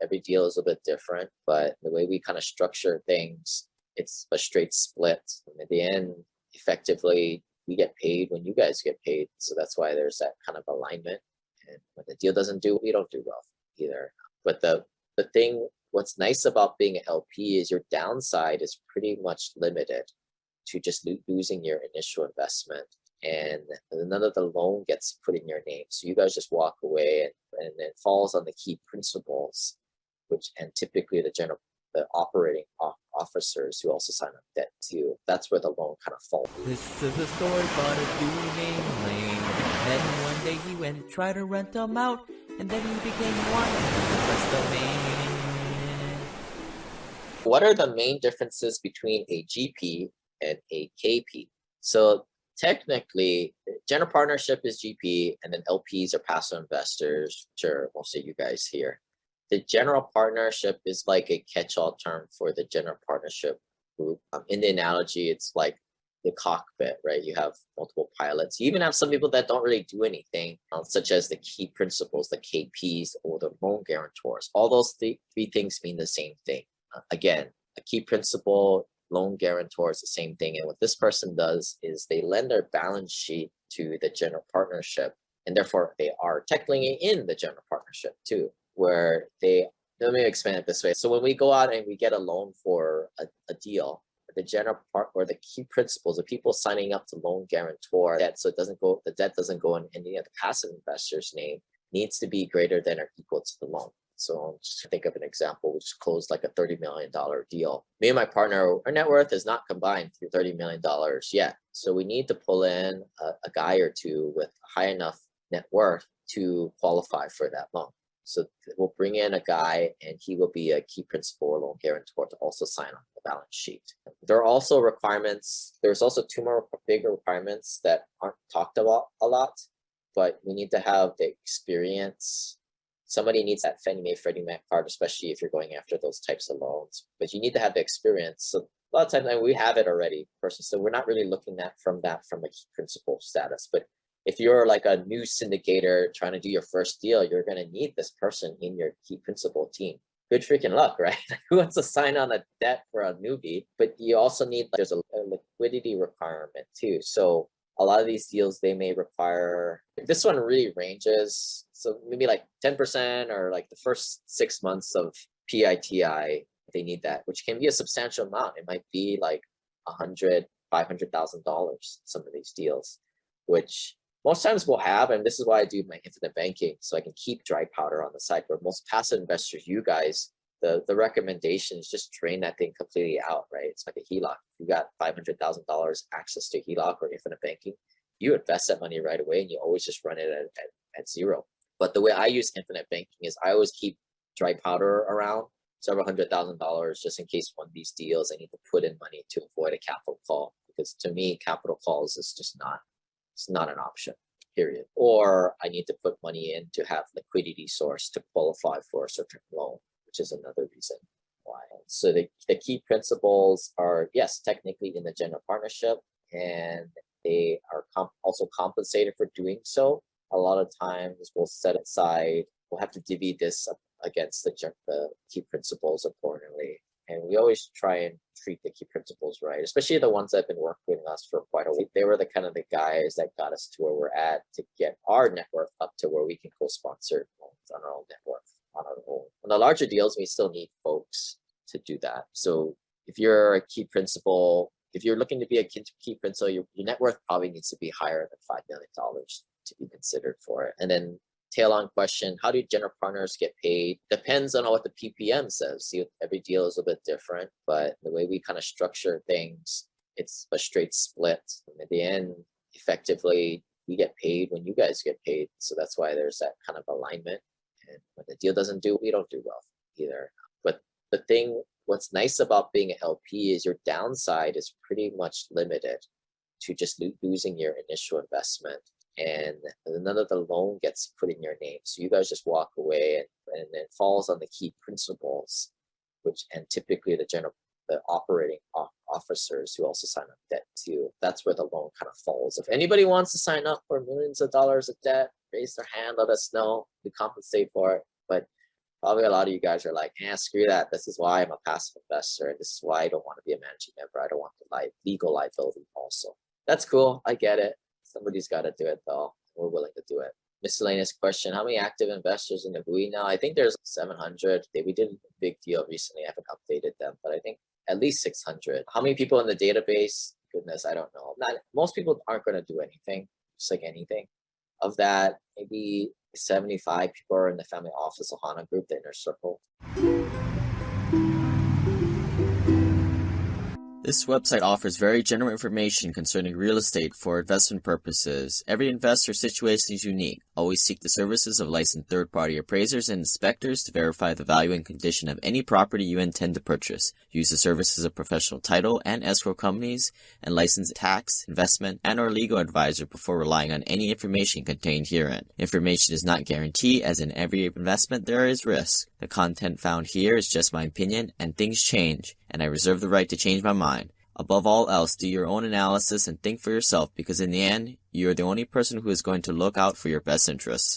every deal is a bit different, but the way we kind of structure things, it's a straight split. And at the end, effectively, we get paid when you guys get paid. So that's why there's that kind of alignment. And when the deal doesn't do, we don't do well either. But the thing, what's nice about being an LP is your downside is pretty much limited to just losing your initial investment. And none of the loan gets put in your name. So you guys just walk away, and it falls on the key principles, and typically the operating officers who also sign up debt too. That's where the loan kind of falls. This is a story about a dude named Lane. Then one day he went and tried to rent them out, and then he became one of the best domain. What are the main differences between a GP and a KP? So technically, general partnership is GP, and then LPs are passive investors, which are mostly you guys here. The general partnership is like a catch-all term for the general partnership group. In the analogy, it's like the cockpit, right? You have multiple pilots. You even have some people that don't really do anything, such as the key principals, the KPs, or the loan guarantors. All those three things mean the same thing. Again, a key principal, loan guarantor is the same thing. And what this person does is they lend their balance sheet to the general partnership, and therefore they are technically in the general partnership too, where let me explain it this way. So when we go out and we get a loan for a deal, the general part or the key principals, the people signing up to loan guarantor debt, so the debt doesn't go in any of the passive investor's name, needs to be greater than or equal to the loan. So just think of an example. We just closed like a $30 million deal. Me and my partner, our net worth is not combined through $30 million yet. So we need to pull in a guy or two with high enough net worth to qualify for that loan. So we'll bring in a guy, and he will be a key principal or loan guarantor to also sign on the balance sheet. There are also requirements. There's also two more bigger requirements that aren't talked about a lot, but we need to have the experience. Somebody needs that Fannie Mae, Freddie Mac card, especially if you're going after those types of loans. But you need to have the experience. So a lot of times we have it already, personally. So we're not really looking at from a key principal status. But if you're like a new syndicator trying to do your first deal, you're going to need this person in your key principal team. Good freaking luck, right? Who wants to sign on a debt for a newbie? But you also need, there's a liquidity requirement too. So a lot of these deals, they may require, this one really ranges. So maybe like 10% or like the first 6 months of PITI, they need that, which can be a substantial amount. It might be like $100,000, $500,000, some of these deals, which most times we'll have, and this is why I do my infinite banking, so I can keep dry powder on the side. Where most passive investors, you guys, the recommendation is just drain that thing completely out, right? It's like a HELOC. If you got $500,000 access to HELOC or infinite banking, you invest that money right away, and you always just run it at zero. But the way I use infinite banking is I always keep dry powder around, several $100,000, just in case one of these deals I need to put in money to avoid a capital call. Because to me, capital calls is just not an option, period. Or I need to put money in to have liquidity source to qualify for a certain loan, which is another reason why. So the key principles are, yes, technically in the general partnership, and they are also compensated for doing so. A lot of times we'll set aside, we'll have to divvy this up against the key principles accordingly. And we always try and treat the key principles right, especially the ones that have been working with us for quite a while. They were the guys that got us to where we're at to get our net worth up to where we can co-sponsor loans on our own net worth on our own. On the larger deals, we still need folks to do that. So if you're a key principal, if you're looking to be a key principal, your net worth probably needs to be higher than $5 million to be considered for it. And then tail on question, how do general partners get paid? Depends on what the PPM says. See, every deal is a bit different, but the way we kind of structure things, it's a straight split. And at the end, effectively, we get paid when you guys get paid. So that's why there's that kind of alignment. And when the deal doesn't do, we don't do well either. But the thing, what's nice about being an LP is your downside is pretty much limited to just losing your initial investment. And none of the loan gets put in your name. So you guys just walk away, and it falls on the key principles, and typically the operating officers who also sign up debt too. That's where the loan kind of falls. If anybody wants to sign up for millions of dollars of debt, raise their hand, let us know. We compensate for it. But Probably a lot of you guys are like, screw that. This is why I'm a passive investor. And this is why I don't want to be a managing member. I don't want the legal liability also. That's cool. I get it. Somebody's got to do it though. We're willing to do it. Miscellaneous question. How many active investors in the GUI now? I think there's 700. We did a big deal recently. I haven't updated them, but I think at least 600. How many people in the database? Goodness, I don't know. Most people aren't going to do anything, just like anything. Of that, maybe 75 people are in the family office Ohana group, the inner circle. This website offers very general information concerning real estate for investment purposes. Every investor situation is unique. Always seek the services of licensed third-party appraisers and inspectors to verify the value and condition of any property you intend to purchase. Use the services of professional title and escrow companies and licensed tax, investment, and or legal advisor before relying on any information contained herein. Information is not guaranteed, as in every investment there is risk. The content found here is just my opinion, and things change, and I reserve the right to change my mind. Above all else, do your own analysis and think for yourself, because in the end, you are the only person who is going to look out for your best interests.